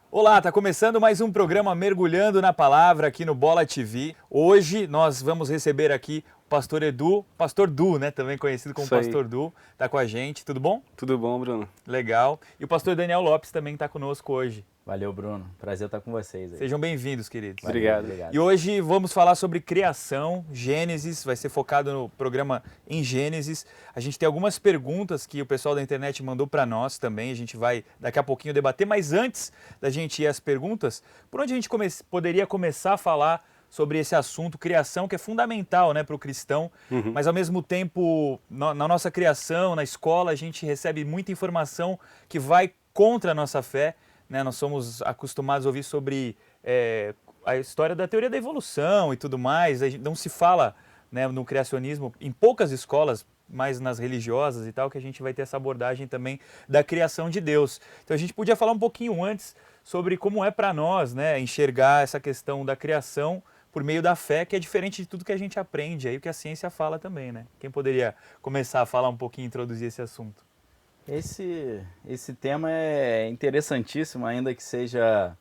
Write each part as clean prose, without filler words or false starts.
Olá, tá começando mais um programa Mergulhando na Palavra aqui no Bola TV. Hoje nós vamos receber aqui o pastor Edu, pastor Du, né, também conhecido como Isso aí. pastor Du, tá com a gente, tudo bom? Tudo bom, Bruno? Legal. E o pastor Daniel Lopes também tá conosco hoje. Valeu, Bruno. Prazer estar com vocês aí. Sejam bem-vindos, queridos. Valeu, Obrigado. obrigado. E hoje vamos falar sobre criação, Gênesis, vai ser focado no programa em Gênesis. A gente tem algumas perguntas que o pessoal da internet mandou para nós também, a gente vai daqui a pouquinho debater, mas antes da gente ir às perguntas, por onde a gente poderia começar a falar sobre esse assunto, criação, que é fundamental, né, para o cristão, mas ao mesmo tempo, na nossa criação, na escola, a gente recebe muita informação que vai contra a nossa fé, né? Nós somos acostumados a ouvir sobre a história da teoria da evolução e tudo mais. Não se fala, né, no criacionismo, em poucas escolas, mais nas religiosas e tal, que a gente vai ter essa abordagem também da criação de Deus. Então a gente podia falar um pouquinho antes sobre como é para nós, né, enxergar essa questão da criação por meio da fé, que é diferente de tudo que a gente aprende, aí o que a ciência fala também, né? Quem poderia começar a falar um pouquinho, introduzir esse assunto? Esse tema é interessantíssimo, ainda que seja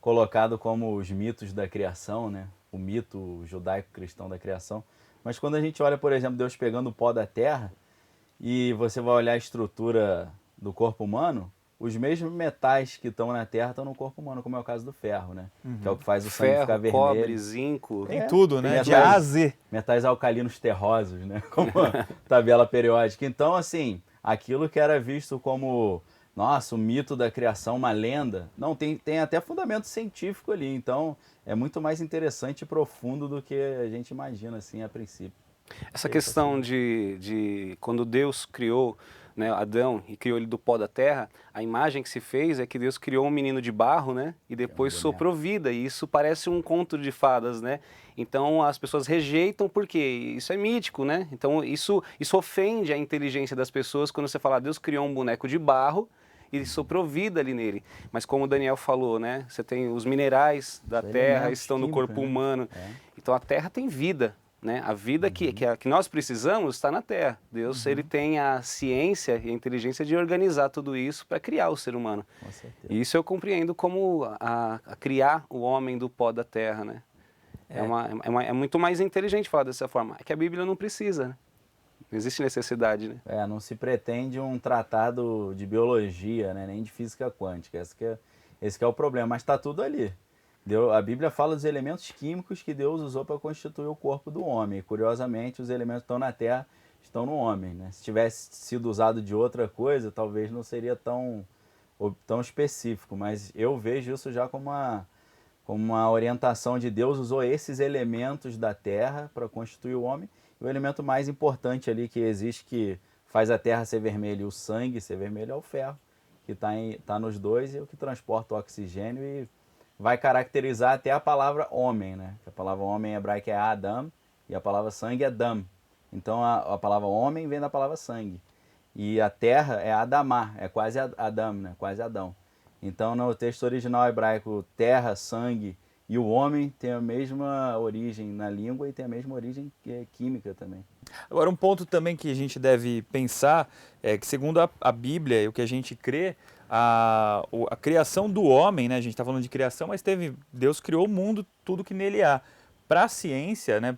colocado como os mitos da criação, né? O mito judaico-cristão da criação. Mas quando a gente olha, por exemplo, Deus pegando o pó da terra e você vai olhar a estrutura do corpo humano, os mesmos metais que estão na terra estão no corpo humano, como é o caso do ferro, né? Que é o que faz o sangue ficar Ferro, vermelho. cobre, zinco. Tem tudo, tem né? De A a Z. Metais alcalinos terrosos, né? Como a tabela periódica. Então, assim, aquilo que era visto como, nossa, o mito da criação, uma lenda, não, tem até fundamento científico ali. Então, é muito mais interessante e profundo do que a gente imagina, assim, a princípio. Essa questão de quando Deus criou, né, Adão e criou ele do pó da terra, a imagem que se fez é que Deus criou um menino de barro, né, e depois soprou vida, e isso parece um conto de fadas, né? Então as pessoas rejeitam porque isso é mítico, né? Então isso ofende a inteligência das pessoas quando você fala, Deus criou um boneco de barro e soprou vida ali nele. Mas como o Daniel falou, né, você tem os minerais da terra, estão no corpo humano. Então a terra tem vida. Né? A vida que nós precisamos está na Terra. Deus ele tem a ciência e a inteligência de organizar tudo isso para criar o ser humano. Com certeza. E isso eu compreendo como a criar o homem do pó da terra. Né? É muito mais inteligente falar dessa forma. É que a Bíblia não precisa. Né? Não existe necessidade. Né? Não se pretende um tratado de biologia, né? Nem de física quântica. Esse que é o problema, mas está tudo ali. A Bíblia fala dos elementos químicos que Deus usou para constituir o corpo do homem. E, curiosamente, os elementos que estão na terra estão no homem. Né? Se tivesse sido usado de outra coisa, talvez não seria tão específico. Mas eu vejo isso já como uma orientação de Deus. Usou esses elementos da terra para constituir o homem. E o elemento mais importante ali que existe, que faz a terra ser vermelha e o sangue ser vermelho, é o ferro, que está nos dois e é o que transporta o oxigênio e vai caracterizar até a palavra homem, né? A palavra homem em hebraico é Adam e a palavra sangue é Dam. Então a palavra homem vem da palavra sangue. E a terra é Adamá, é quase Adam, né? Quase Adão. Então no texto original hebraico, terra, sangue e o homem tem a mesma origem na língua e tem a mesma origem química também. Agora, um ponto também que a gente deve pensar é que, segundo a Bíblia e o que a gente crê, a criação do homem, né? A gente está falando de criação, mas Deus criou o mundo, tudo que nele há. Para a ciência, né?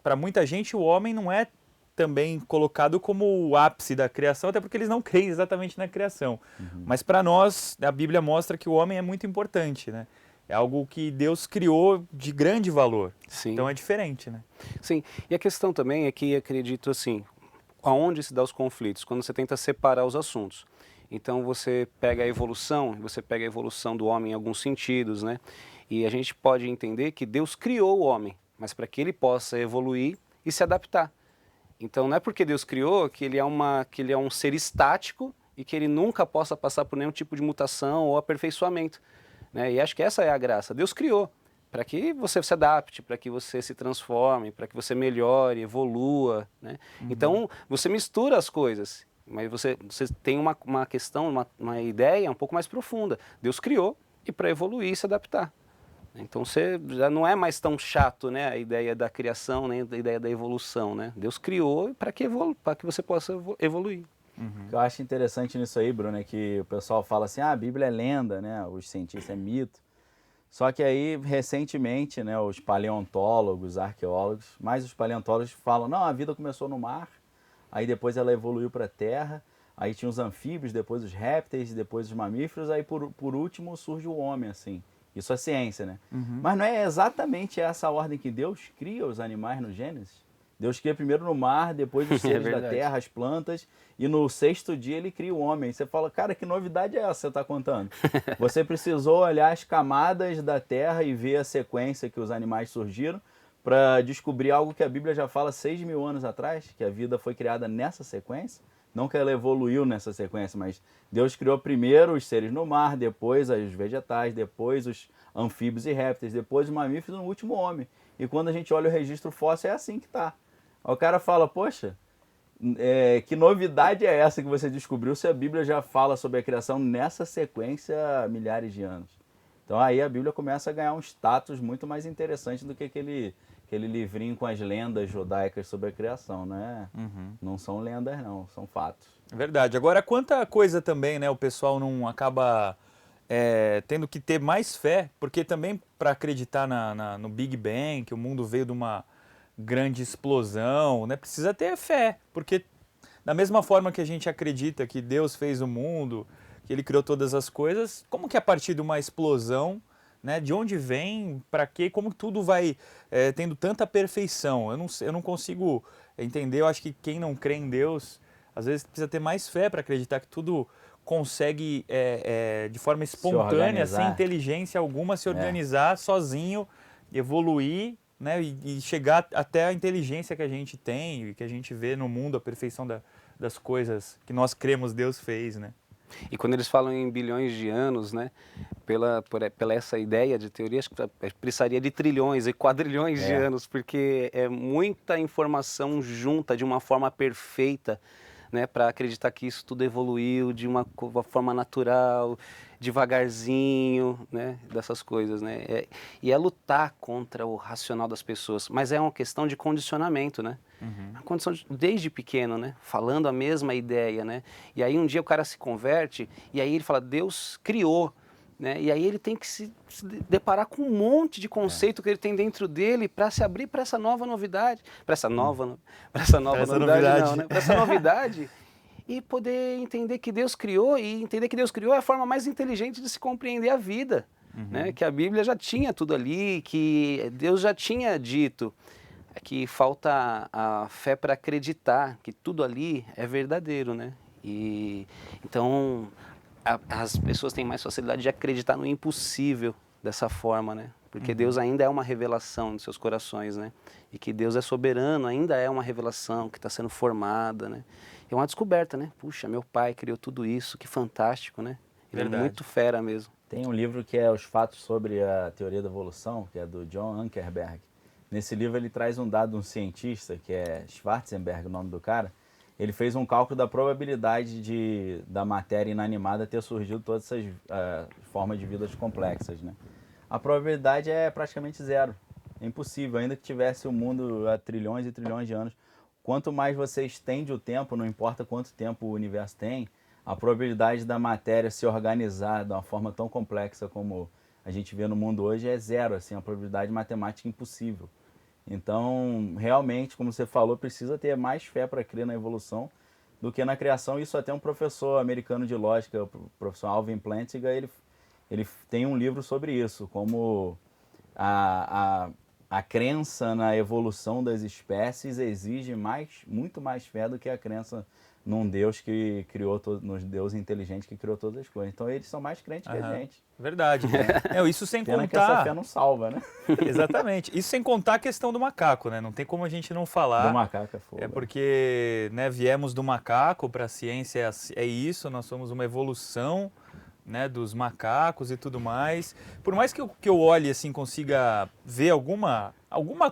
Para muita gente, o homem não é também colocado como o ápice da criação, até porque eles não creem exatamente na criação. Mas para nós, a Bíblia mostra que o homem é muito importante, né? É algo que Deus criou de grande valor. Sim. Então é diferente, né? Sim, e a questão também é que acredito assim, aonde se dá os conflitos? Quando você tenta separar os assuntos. Então você pega a evolução do homem em alguns sentidos, né? E a gente pode entender que Deus criou o homem, mas para que ele possa evoluir e se adaptar. Então não é porque Deus criou que ele é um ser estático e que ele nunca possa passar por nenhum tipo de mutação ou aperfeiçoamento. Né? E acho que essa é a graça. Deus criou para que você se adapte, para que você se transforme, para que você melhore, evolua. Né? Então você mistura as coisas. Mas você tem uma questão, uma ideia um pouco mais profunda. Deus criou e para evoluir e se adaptar. Então você já não é mais tão chato, né, a ideia da criação, nem a ideia da evolução. Né? Deus criou para que você possa evoluir. O que eu acho interessante nisso aí, Bruno, é que o pessoal fala assim, a Bíblia é lenda, né? Os cientistas é mito. Só que aí, recentemente, né, os paleontólogos, arqueólogos, mais os paleontólogos falam, não, a vida começou no mar, aí depois ela evoluiu para a terra, aí tinha os anfíbios, depois os répteis, depois os mamíferos, aí por último surge o homem, assim. Isso é ciência, né? Mas não é exatamente essa ordem que Deus cria os animais no Gênesis? Deus cria primeiro no mar, depois os seres da terra, as plantas, e no sexto dia ele cria o homem. Você fala, cara, que novidade é essa que você está contando? Você precisou olhar as camadas da terra e ver a sequência que os animais surgiram para descobrir algo que a Bíblia já fala 6.000 anos atrás, que a vida foi criada nessa sequência. Não que ela evoluiu nessa sequência, mas Deus criou primeiro os seres no mar, depois os vegetais, depois os anfíbios e répteis, depois os mamíferos e no último o homem. E quando a gente olha o registro fóssil, é assim que tá. O cara fala, poxa, que novidade é essa que você descobriu se a Bíblia já fala sobre a criação nessa sequência há milhares de anos? Então aí a Bíblia começa a ganhar um status muito mais interessante do que aquele livrinho com as lendas judaicas sobre a criação, né? Não são lendas não, são fatos. Verdade. Agora, quanta coisa também, né, o pessoal não acaba tendo que ter mais fé, porque também para acreditar no Big Bang, que o mundo veio de uma grande explosão, né, precisa ter fé, porque da mesma forma que a gente acredita que Deus fez o mundo, que Ele criou todas as coisas, como que a partir de uma explosão, né, de onde vem, para quê, como tudo vai tendo tanta perfeição? Eu não consigo entender, eu acho que quem não crê em Deus, às vezes precisa ter mais fé para acreditar que tudo consegue, de forma espontânea, sem inteligência alguma, se organizar sozinho, evoluir, né, e chegar até a inteligência que a gente tem e que a gente vê no mundo, a perfeição das coisas que nós cremos Deus fez, né? E quando eles falam em bilhões de anos, né, pela essa ideia de teoria, acho que precisaria de trilhões e quadrilhões de anos, porque é muita informação junta de uma forma perfeita, né, para acreditar que isso tudo evoluiu de uma forma natural, devagarzinho, né, dessas coisas, né, e é lutar contra o racional das pessoas, mas é uma questão de condicionamento, né, a condição desde pequeno, né, falando a mesma ideia, né, e aí um dia o cara se converte e aí ele fala, Deus criou, né, e aí ele tem que se deparar com um monte de conceito que ele tem dentro dele para se abrir para essa nova novidade, para essa nova novidade, não, né? Para essa novidade e poder entender que Deus criou, e entender que Deus criou é a forma mais inteligente de se compreender a vida, né? Que a Bíblia já tinha tudo ali, que Deus já tinha dito, que falta a fé para acreditar que tudo ali é verdadeiro, né? E então as pessoas têm mais facilidade de acreditar no impossível dessa forma, né? Porque Deus ainda é uma revelação nos seus corações, né? E que Deus é soberano ainda é uma revelação que está sendo formada, né? É uma descoberta, né? Puxa, meu pai criou tudo isso, que fantástico, né? Ele é muito fera mesmo. Tem um livro que é Os Fatos sobre a Teoria da Evolução, que é do John Ankerberg. Nesse livro ele traz um dado de um cientista, que é Schwarzenberg, o nome do cara. Ele fez um cálculo da probabilidade da matéria inanimada ter surgido todas essas formas de vidas complexas, né? A probabilidade é praticamente zero. É impossível, ainda que tivesse o mundo há trilhões e trilhões de anos. Quanto mais você estende o tempo, não importa quanto tempo o universo tem, a probabilidade da matéria se organizar de uma forma tão complexa como a gente vê no mundo hoje é zero, assim, a probabilidade matemática impossível. Então, realmente, como você falou, precisa ter mais fé para crer na evolução do que na criação. Isso até um professor americano de lógica, o professor Alvin Plantinga, ele tem um livro sobre isso, como a crença na evolução das espécies exige muito mais fé do que a crença num Deus que criou num Deus inteligente que criou todas as coisas. Então eles são mais crentes que a gente. Verdade. Isso sem Pena contar... que essa fé não salva, né? Exatamente. Isso sem contar a questão do macaco, né? Não tem como a gente não falar. Do macaco é fogo. É porque, né, viemos do macaco, para a ciência é isso, nós somos uma evolução, né, dos macacos e tudo mais. Por mais que eu olhe assim, consiga ver alguma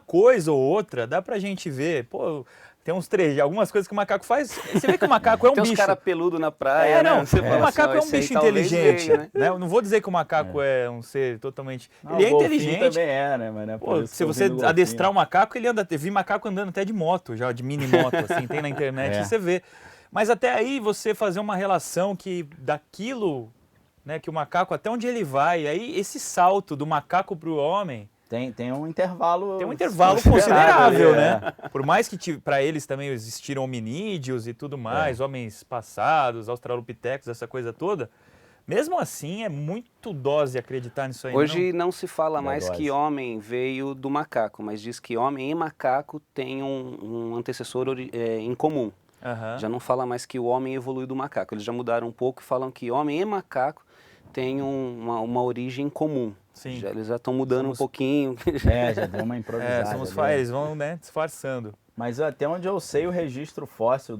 coisa ou outra, dá pra gente ver, pô, tem uns algumas coisas que o macaco faz. Você vê que o macaco é um tem bicho. Tem uns caras peludos na praia, não, né? O macaco é um bicho inteligente, veio, né? Eu não vou dizer que o macaco é um ser totalmente... Não, ele é o golfinho inteligente. Também é, né? Mas não é pô, se você adestrar o macaco, ele anda... Eu vi macaco andando até de moto, já de mini moto, assim, tem na internet e você vê. Mas até aí você fazer uma relação que daquilo, né, que o macaco, até onde ele vai, aí esse salto do macaco para o homem... Tem um intervalo... Tem um intervalo considerável, né? né? Por mais que para eles também existiram hominídeos e tudo mais, homens passados, australopitecos, essa coisa toda, mesmo assim é muito dose acreditar nisso aí. Hoje não se fala mais dose. que homem veio do macaco, mas diz que homem e macaco têm um antecessor em comum. Aham. Já não fala mais que o homem evoluiu do macaco. Eles já mudaram um pouco e falam que homem e macaco têm uma origem comum. Sim. Eles já estão mudando um pouquinho. Já deu uma improvisada. Eles vão, né, disfarçando. Mas até onde eu sei, o registro fóssil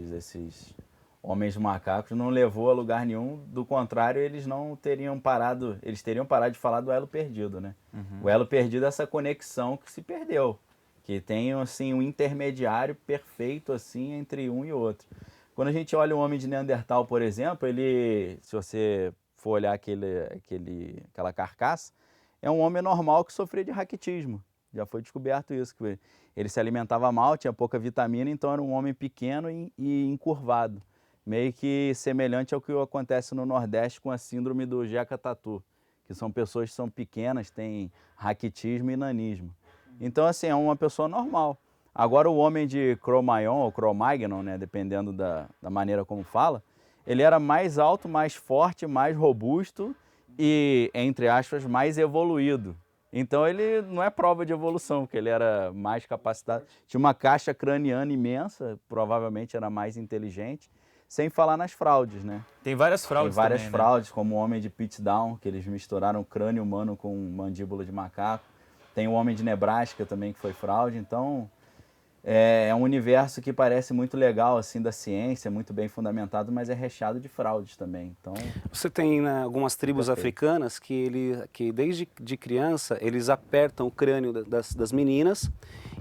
desses homens macacos não levou a lugar nenhum. Do contrário, eles não teriam parado, eles teriam parado de falar do elo perdido, né? O elo perdido é essa conexão que se perdeu, que tem assim um intermediário perfeito assim entre um e outro. Quando a gente olha o homem de Neandertal, por exemplo, ele, se você for olhar aquela carcaça, é um homem normal que sofria de raquitismo. Já foi descoberto isso, que ele se alimentava mal, tinha pouca vitamina, então era um homem pequeno e encurvado. Meio que semelhante ao que acontece no Nordeste com a síndrome do Jeca Tatu, que são pessoas que são pequenas, têm raquitismo e nanismo. Então, assim, é uma pessoa normal. Agora, o homem de Cro-Magnon, ou Cro-Magnon, né, dependendo da maneira como fala, ele era mais alto, mais forte, mais robusto e, entre aspas, mais evoluído. Então ele não é prova de evolução, porque ele era mais capacitado. Tinha uma caixa craniana imensa, provavelmente era mais inteligente, sem falar nas fraudes, né? Tem várias fraudes Tem várias também, fraudes, como o homem de Pittsdown, que eles misturaram crânio humano com mandíbula de macaco. Tem o homem de Nebraska também, que foi fraude. Então, é um universo que parece muito legal, assim, da ciência, muito bem fundamentado, mas é recheado de fraudes também. Então, Você tem, né, algumas tribos africanas que desde de criança eles apertam o crânio das meninas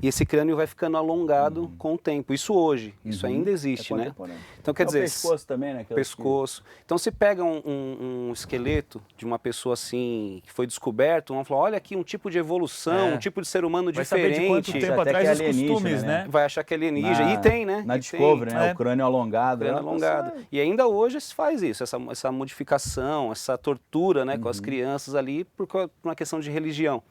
e esse crânio vai ficando alongado com o tempo. Isso hoje, isso ainda existe, né? Então quer dizer, o pescoço também, né? pescoço. Então se pega um esqueleto de uma pessoa assim que foi descoberto, vamos falar, olha aqui um tipo de evolução, um tipo de ser humano vai diferente. Saber de quanto tempo Até atrás que é os alienígena, costumes, né? Vai achar que é alienígena. E tem, né? Na E Discovery, tem, né? O crânio alongado. crânio alongado. E ainda hoje se faz isso, essa modificação, essa tortura, né, com as crianças ali por uma questão de religião.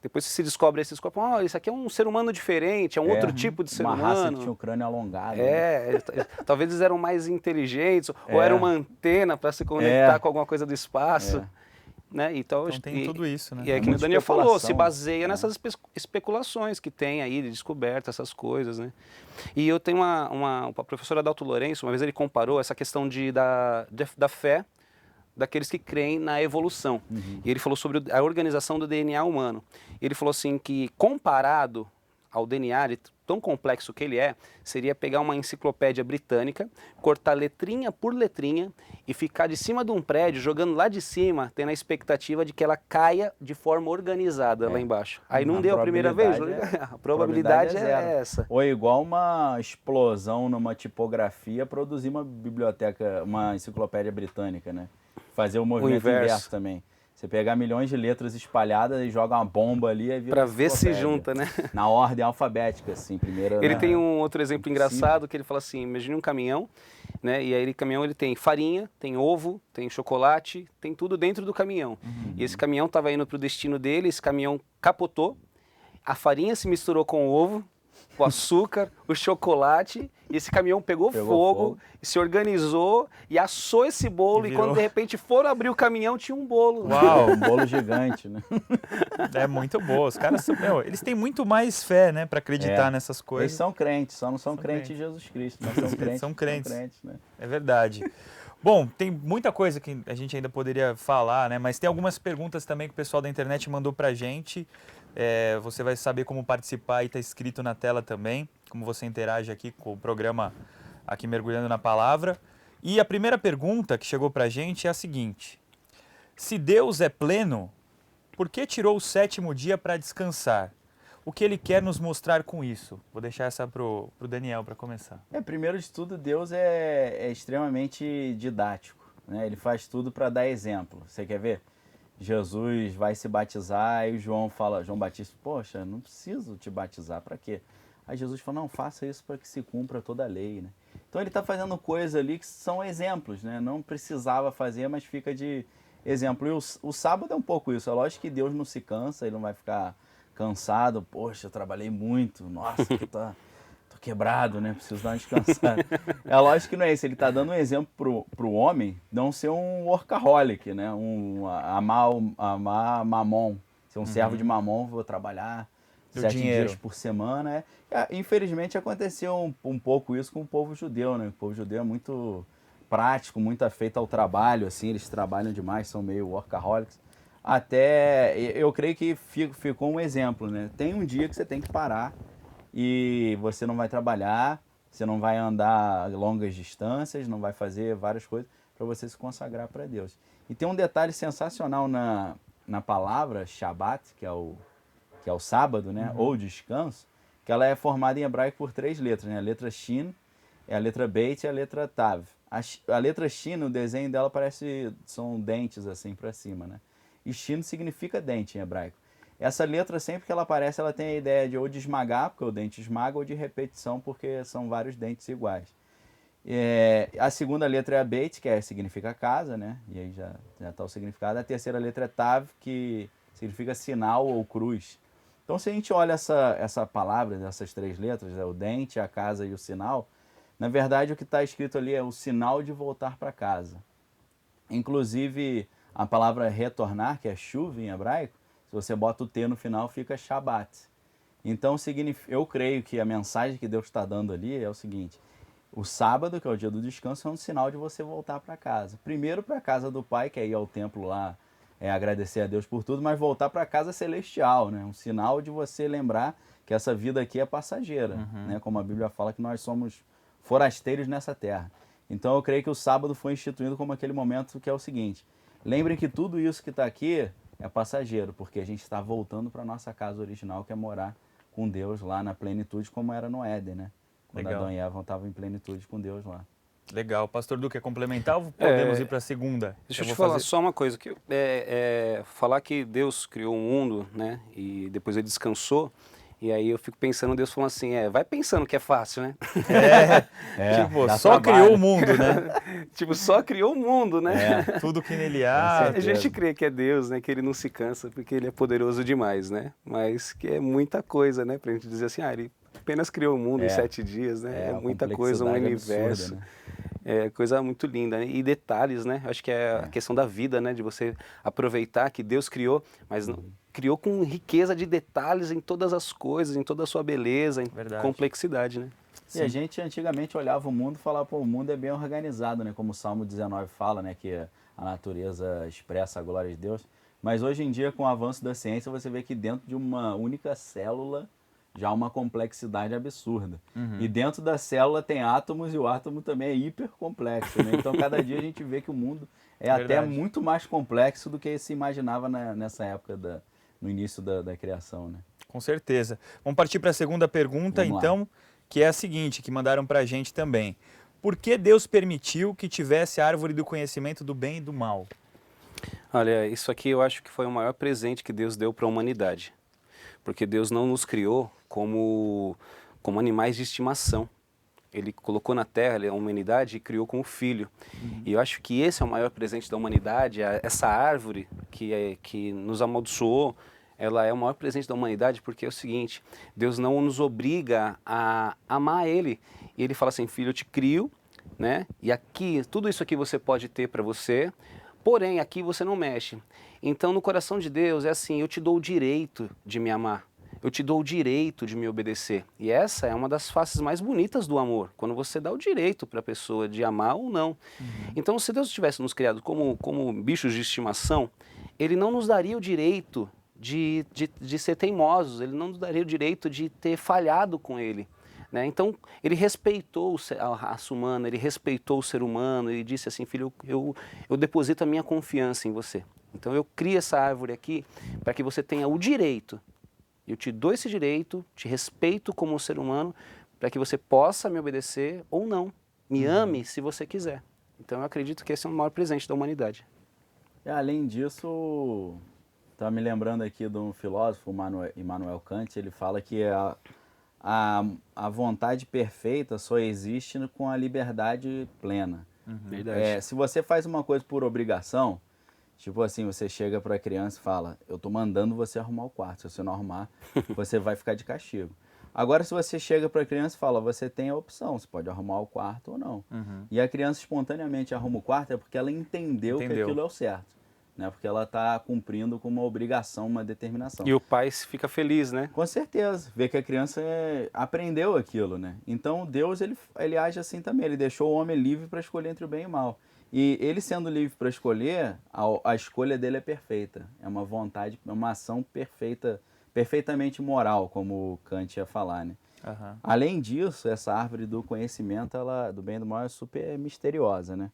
Depois se descobre esses corpos, isso aqui é um ser humano diferente, é um outro tipo de ser uma humano. raça que tinha o crânio alongado. Né? Talvez eles eram mais inteligentes, ou era uma antena para se conectar com alguma coisa do espaço. Né? Então tem tudo isso, né? E é que o Daniel falou, se baseia nessas especulações que tem aí de descoberta, essas coisas, né? E eu tenho uma professora Adalto Lourenço, uma vez ele comparou essa questão da fé daqueles que creem na evolução. E ele falou sobre a organização do DNA humano. Ele falou assim que comparado ao DNA, tão complexo que ele é, seria pegar uma enciclopédia britânica, cortar letrinha por letrinha e ficar de cima de um prédio, jogando lá de cima, tendo a expectativa de que ela caia de forma organizada lá embaixo. Aí não deu a primeira vez? A probabilidade é essa. Ou igual uma explosão numa tipografia produzir uma biblioteca, uma enciclopédia britânica, né? Fazer o movimento inverso também. Você pegar milhões de letras espalhadas e joga uma bomba ali e vira para ver se junta, né? Na ordem alfabética, assim, primeiro. Ele tem um outro exemplo engraçado que ele fala assim, imagine um caminhão, né? E aí o caminhão ele tem farinha, tem ovo, tem chocolate, tem tudo dentro do caminhão. E esse caminhão estava indo para o destino dele, esse caminhão capotou, a farinha se misturou com o ovo, o açúcar, o chocolate, e esse caminhão pegou fogo, se organizou e assou esse bolo, e quando de repente foram abrir o caminhão, tinha um bolo. Uau, um bolo gigante, né? É muito boa. Os caras eles têm muito mais fé, né, para acreditar nessas coisas. Eles são crentes, só não são crentes em Jesus Cristo, mas são crentes. São crentes, né? É verdade. Bom, tem muita coisa que a gente ainda poderia falar, né? Mas tem algumas perguntas também que o pessoal da internet mandou pra gente. Você vai saber como participar e está escrito na tela também, como você interage aqui com o programa aqui Mergulhando na Palavra. E a primeira pergunta que chegou pra gente é a seguinte: se Deus é pleno, por que tirou o 7º dia para descansar? O que ele quer nos mostrar com isso? Vou deixar essa pro Daniel para começar. Primeiro de tudo, Deus é extremamente didático, né? Ele faz tudo para dar exemplo. Você quer ver? Jesus vai se batizar e João Batista, poxa, não preciso te batizar, para quê? Aí Jesus fala, não, faça isso para que se cumpra toda a lei, né? Então ele está fazendo coisas ali que são exemplos, né? Não precisava fazer, mas fica de exemplo. E o sábado é um pouco isso. É lógico que Deus não se cansa, ele não vai ficar cansado. Poxa, eu trabalhei muito, nossa, tô quebrado, né? Preciso dar uma descansada. É lógico que não é isso. Ele está dando um exemplo pro homem não ser um workaholic, né? Amar mamon. Ser um servo de mamon, vou trabalhar Do 7 dinheiro. dias por semana. Infelizmente aconteceu um pouco isso com o povo judeu, né? O povo judeu é muito prático, muito afeito ao trabalho, assim, eles trabalham demais, são meio workaholics. Até, eu creio que ficou um exemplo, né? Tem um dia que você tem que parar e você não vai trabalhar, você não vai andar longas distâncias, não vai fazer várias coisas para você se consagrar para Deus. E tem um detalhe sensacional na palavra Shabat, que é o sábado, né? Ou descanso, que ela é formada em hebraico por 3 letras, né? A letra Shin, a letra Beit e a letra Tav. A letra Shin, o desenho dela são dentes assim para cima, né? E Shin significa dente em hebraico. Essa letra, sempre que ela aparece, ela tem a ideia de ou de esmagar, porque o dente esmaga, ou de repetição, porque são vários dentes iguais. A segunda letra é a Beit, que significa casa, né? E aí já está o significado. A terceira letra é Tav, que significa sinal ou cruz. Então, se a gente olha essa palavra, essas 3 letras, o dente, a casa e o sinal, na verdade o que está escrito ali é o sinal de voltar para casa. Inclusive, a palavra retornar, que é shuv em hebraico, se você bota o T no final, fica Shabat. Então, eu creio que a mensagem que Deus está dando ali é o seguinte: o sábado, que é o dia do descanso, é um sinal de você voltar para casa. Primeiro para a casa do Pai, que é ir ao templo lá, agradecer a Deus por tudo, mas voltar para a casa celestial, né? Um sinal de você lembrar que essa vida aqui é passageira, né? Como a Bíblia fala que nós somos forasteiros nessa terra. Então eu creio que o sábado foi instituído como aquele momento que é o seguinte: lembrem que tudo isso que está aqui é passageiro, porque a gente está voltando para a nossa casa original, que é morar com Deus lá na plenitude, como era no Éden, né? Quando Legal. Adão e Eva estavam em plenitude com Deus lá. Legal. Pastor Du, quer complementar ou podemos ir para a segunda? Deixa eu te falar só uma coisa, que falar que Deus criou o mundo, né, e depois ele descansou, e aí eu fico pensando, Deus falando assim, vai pensando que é fácil, né? Tipo, dá só trabalho. criou o mundo, né? Tipo, só criou o mundo, né? Tudo que nele há. certeza. A gente crê que é Deus, né, que ele não se cansa, porque ele é poderoso demais, né? Mas que é muita coisa, né, pra gente dizer assim, ele apenas criou o mundo em 7 dias, né? É muita coisa, um universo. Absurda, né? É coisa muito linda, né? E detalhes, né? Acho que é a questão da vida, né? De você aproveitar que Deus criou, mas não, criou com riqueza de detalhes em todas as coisas, em toda a sua beleza, em Verdade. complexidade, né? E a gente antigamente olhava o mundo e falava, pô, o mundo é bem organizado, né? Como o Salmo 19 fala, né? Que a natureza expressa a glória de Deus. Mas hoje em dia, com o avanço da ciência, você vê que dentro de uma única célula já há uma complexidade absurda. E dentro da célula tem átomos e o átomo também é hiper complexo, né? Então cada dia a gente vê que o mundo é até muito mais complexo do que se imaginava nessa época, no início da criação, né? Com certeza. Vamos partir para a segunda pergunta, Vamos lá. então, que é a seguinte, que mandaram para a gente também. Por que Deus permitiu que tivesse a árvore do conhecimento do bem e do mal? Olha, isso aqui eu acho que foi o maior presente que Deus deu para a humanidade. Porque Deus não nos criou como animais de estimação. Ele colocou na Terra a humanidade e criou como filho. E eu acho que esse é o maior presente da humanidade, essa árvore que nos amaldiçoou, ela é o maior presente da humanidade, porque é o seguinte: Deus não nos obriga a amar Ele. E Ele fala assim, filho, eu te crio, né? E aqui, tudo isso aqui você pode ter para você, porém aqui você não mexe. Então no coração de Deus é assim, eu te dou o direito de me amar. Eu te dou o direito de me obedecer. E essa é uma das faces mais bonitas do amor, quando você dá o direito para a pessoa de amar ou não. Então, se Deus tivesse nos criado como bichos de estimação, Ele não nos daria o direito de ser teimosos, Ele não nos daria o direito de ter falhado com Ele. Né? Então, Ele respeitou a raça humana, Ele respeitou o ser humano, Ele disse assim, filho, eu deposito a minha confiança em você. Então, eu crio essa árvore aqui para que você tenha o direito. Eu te dou esse direito, te respeito como um ser humano, para que você possa me obedecer ou não. Me ame se você quiser. Então eu acredito que esse é o maior presente da humanidade. E além disso, tá me lembrando aqui de um filósofo, Immanuel Kant, ele fala que a vontade perfeita só existe com a liberdade plena. Verdade. Se você faz uma coisa por obrigação, tipo assim, você chega para a criança e fala, eu tô mandando você arrumar o quarto, se você não arrumar, você vai ficar de castigo. Agora, se você chega para a criança e fala, você tem a opção, você pode arrumar o quarto ou não. E a criança espontaneamente arruma o quarto é porque ela entendeu que aquilo é o certo. Né? Porque ela está cumprindo com uma obrigação, uma determinação. E o pai fica feliz, né? Com certeza, ver que a criança aprendeu aquilo, né? Então Deus ele age assim também, ele deixou o homem livre para escolher entre o bem e o mal. E ele sendo livre para escolher, a escolha dele é perfeita. É uma vontade, é uma ação perfeita, perfeitamente moral, como Kant ia falar, né? Além disso, essa árvore do conhecimento, do bem e do mal, é super misteriosa, né?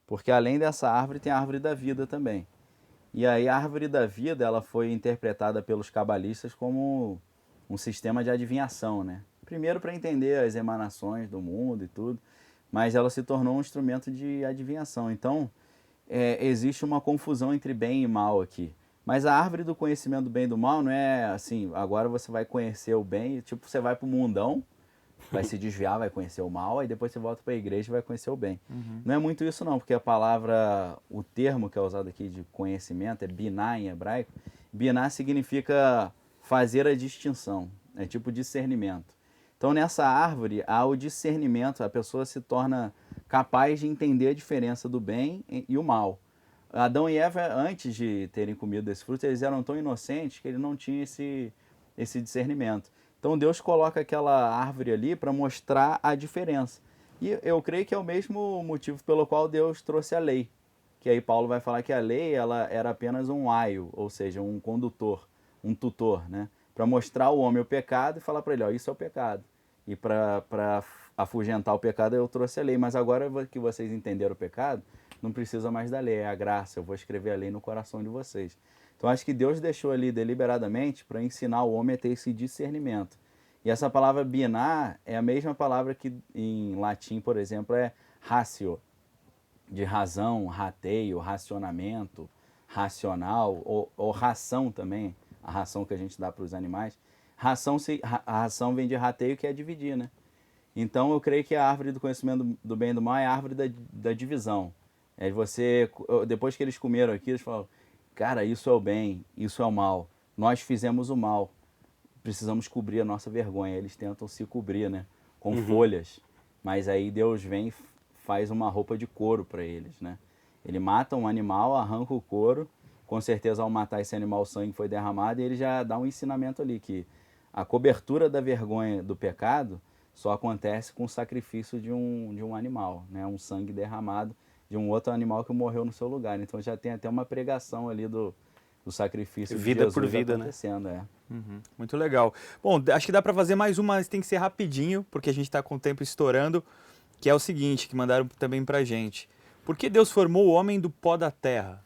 Porque além dessa árvore tem a árvore da vida também. E aí a árvore da vida, ela foi interpretada pelos cabalistas como um sistema de adivinhação, né? Primeiro para entender as emanações do mundo e tudo, mas ela se tornou um instrumento de adivinhação. Então, existe uma confusão entre bem e mal aqui. Mas a árvore do conhecimento do bem e do mal não é assim, agora você vai conhecer o bem, tipo, você vai para o mundão, vai se desviar, vai conhecer o mal, aí depois você volta para a igreja e vai conhecer o bem. Não é muito isso não, porque a palavra, o termo que é usado aqui de conhecimento é biná em hebraico. Biná significa fazer a distinção, é tipo discernimento. Então nessa árvore há o discernimento, a pessoa se torna capaz de entender a diferença do bem e o mal. Adão e Eva, antes de terem comido desse fruto, eles eram tão inocentes que eles não tinham esse discernimento. Então Deus coloca aquela árvore ali para mostrar a diferença. E eu creio que é o mesmo motivo pelo qual Deus trouxe a lei. Que aí Paulo vai falar que a lei ela era apenas um aio, ou seja, um condutor, um tutor, né? Para mostrar ao homem o pecado e falar para ele, ó, isso é o pecado. E para afugentar o pecado eu trouxe a lei. Mas agora que vocês entenderam o pecado, não precisa mais da lei, é a graça. Eu vou escrever a lei no coração de vocês. Então acho que Deus deixou ali deliberadamente para ensinar o homem a ter esse discernimento. E essa palavra biná é a mesma palavra que em latim, por exemplo, é ratio, de razão, rateio, racionamento, racional, ou ração também, a ração que a gente dá para os animais. A ração vem de rateio, que é dividir, né? Então eu creio que a árvore do conhecimento do bem e do mal é a árvore da divisão. Depois que eles comeram aqui, eles falaram, cara, isso é o bem, isso é o mal. Nós fizemos o mal. Precisamos cobrir a nossa vergonha. Eles tentam se cobrir, né? Com folhas. Mas aí Deus vem e faz uma roupa de couro para eles, né? Ele mata um animal, arranca o couro. Com certeza, ao matar esse animal, o sangue foi derramado. E ele já dá um ensinamento ali, que a cobertura da vergonha do pecado só acontece com o sacrifício de um animal, né? Um sangue derramado de um outro animal que morreu no seu lugar. Então já tem até uma pregação ali do sacrifício vida de Jesus por vida, acontecendo, né? Muito legal. Bom, acho que dá para fazer mais uma, mas tem que ser rapidinho, porque a gente está com o tempo estourando, que é o seguinte, que mandaram também pra gente. Por que Deus formou o homem do pó da terra?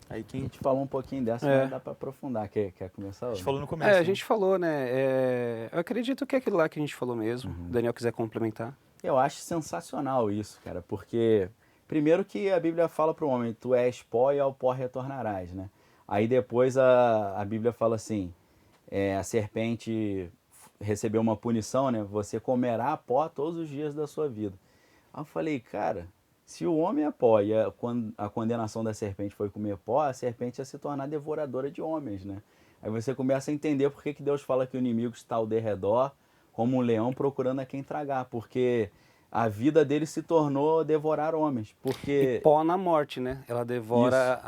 Aí A gente falou um pouquinho dessa, mas dá para aprofundar. Quer começar? A gente falou no começo. A gente falou, né? Eu acredito que é aquilo lá que a gente falou mesmo. O Daniel quiser complementar. Eu acho sensacional isso, cara, porque primeiro que a Bíblia fala para o homem, tu és pó e ao pó retornarás, né? Aí depois a Bíblia fala assim, a serpente recebeu uma punição, né? Você comerá pó todos os dias da sua vida. Aí eu falei, cara, se o homem é pó e a condenação da serpente foi comer pó, a serpente ia se tornar devoradora de homens, né? Aí você começa a entender por que Deus fala que o inimigo está ao derredor, como um leão procurando a quem tragar, porque a vida dele se tornou devorar homens, porque... E pó na morte, né? Ela devora,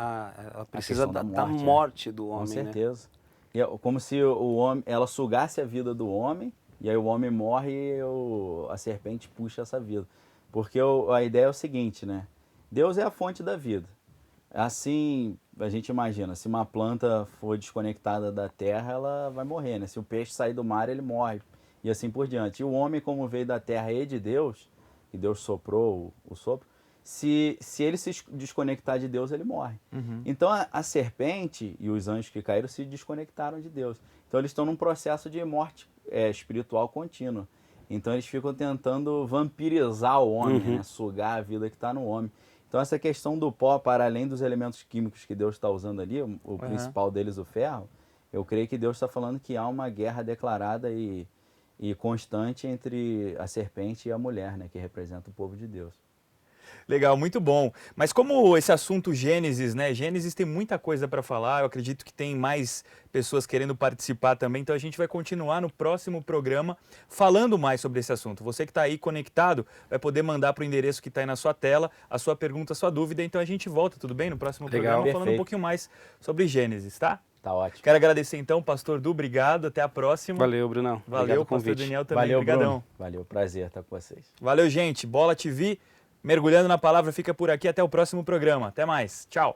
ela precisa da morte do homem, com certeza. Né? E como se o homem, ela sugasse a vida do homem, e aí o homem morre e a serpente puxa essa vida. Porque a ideia é o seguinte, né? Deus é a fonte da vida. Assim, a gente imagina, se uma planta for desconectada da terra, ela vai morrer, né? Se o peixe sair do mar, ele morre. E assim por diante. E o homem, como veio da terra e de Deus, e Deus soprou o sopro, se ele se desconectar de Deus, ele morre. Então a serpente e os anjos que caíram se desconectaram de Deus. Então eles estão num processo de morte espiritual contínua. Então eles ficam tentando vampirizar o homem, né? Sugar a vida que está no homem. Então essa questão do pó, para além dos elementos químicos que Deus está usando ali, o principal deles, o ferro, eu creio que Deus está falando que há uma guerra declarada e e constante entre a serpente e a mulher, né, que representa o povo de Deus. Legal, muito bom. Mas como esse assunto Gênesis, né? Gênesis tem muita coisa para falar, eu acredito que tem mais pessoas querendo participar também, então a gente vai continuar no próximo programa falando mais sobre esse assunto. Você que está aí conectado vai poder mandar para o endereço que está aí na sua tela a sua pergunta, a sua dúvida, então a gente volta, tudo bem? No próximo programa falando um Perfeito. pouquinho mais sobre Gênesis, tá? Tá ótimo. Quero agradecer então, pastor Du, obrigado, até a próxima. Valeu, Brunão. Valeu, Obrigado pelo pastor convite. Daniel também, Valeu, brigadão. Bruno. Valeu, prazer estar com vocês. Valeu, gente. Bola TV, mergulhando na palavra, fica por aqui. Até o próximo programa. Até mais. Tchau.